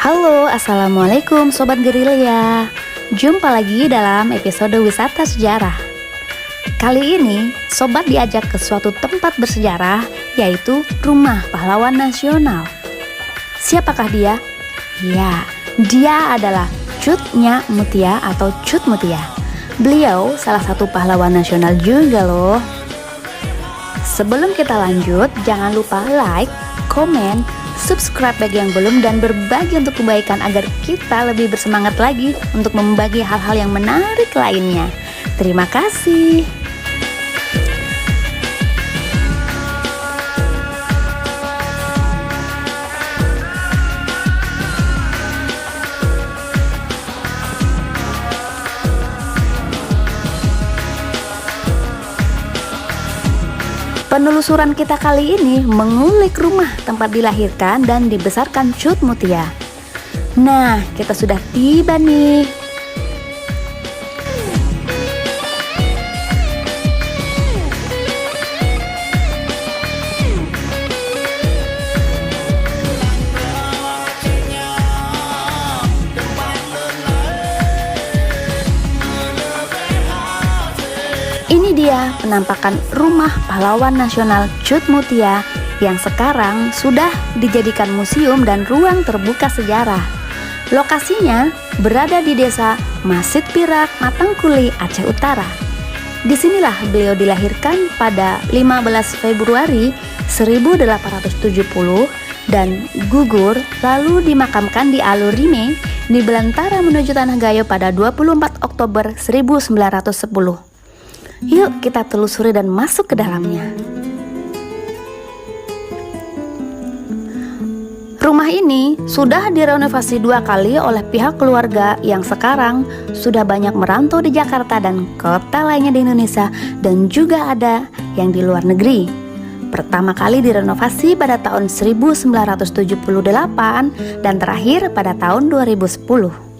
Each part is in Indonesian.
Halo, Assalamualaikum Sobat Gerilya. Jumpa lagi dalam episode Wisata Sejarah. Kali ini, Sobat diajak ke suatu tempat bersejarah, yaitu Rumah Pahlawan Nasional. Siapakah dia? Ya, dia adalah Cut Nyak Mutia atau Cut Mutia. Beliau salah satu pahlawan nasional juga loh. Sebelum kita lanjut, jangan lupa like, komen, subscribe bagi yang belum, dan berbagi untuk kebaikan agar kita lebih bersemangat lagi untuk membagi hal-hal yang menarik lainnya. Terima kasih. Penelusuran kita kali ini mengulik rumah tempat dilahirkan dan dibesarkan Cut Mutia. Nah, kita sudah tiba nih. Ini dia penampakan Rumah Pahlawan Nasional Cut Mutia yang sekarang sudah dijadikan museum dan ruang terbuka sejarah. Lokasinya berada di desa Masit Pirak, Matangkuli, Aceh Utara. Disinilah beliau dilahirkan pada 15 Februari 1870 dan gugur lalu dimakamkan di Alurime di Belantara menuju Tanah Gayo pada 24 Oktober 1910. Yuk kita telusuri dan masuk ke dalamnya. Rumah ini sudah direnovasi 2 kali oleh pihak keluarga yang sekarang sudah banyak merantau di Jakarta dan kota lainnya di Indonesia, dan juga ada yang di luar negeri. Pertama kali direnovasi pada tahun 1978 dan terakhir pada tahun 2010.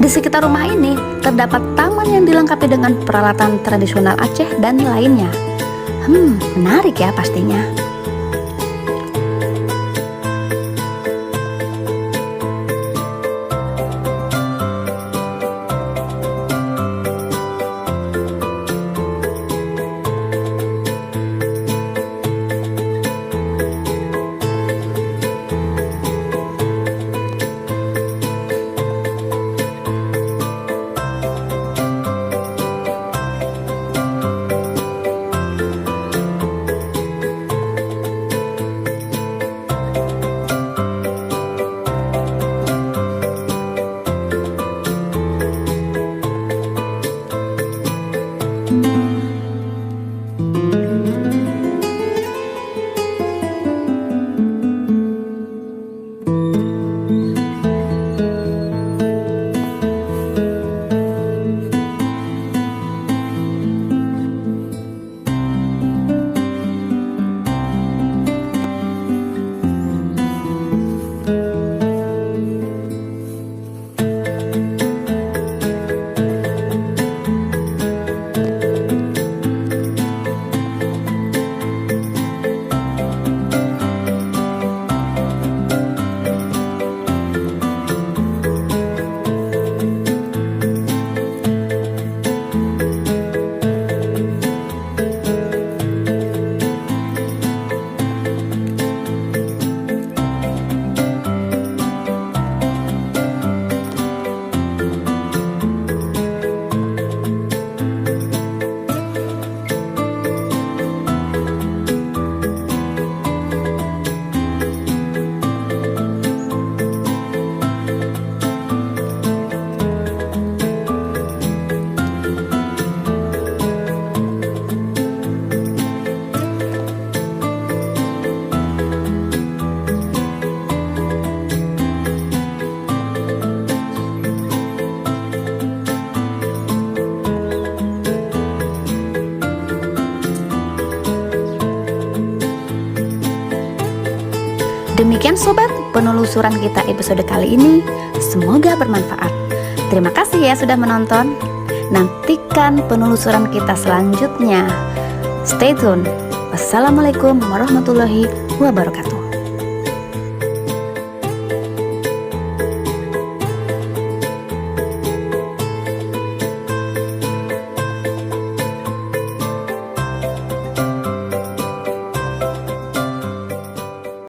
Di sekitar rumah ini terdapat taman yang dilengkapi dengan peralatan tradisional Aceh dan lainnya. Menarik ya pastinya. Demikian sobat, penelusuran kita episode kali ini. Semoga bermanfaat. Terima kasih ya sudah menonton. Nantikan penelusuran kita selanjutnya. Stay tune. Wassalamualaikum warahmatullahi wabarakatuh.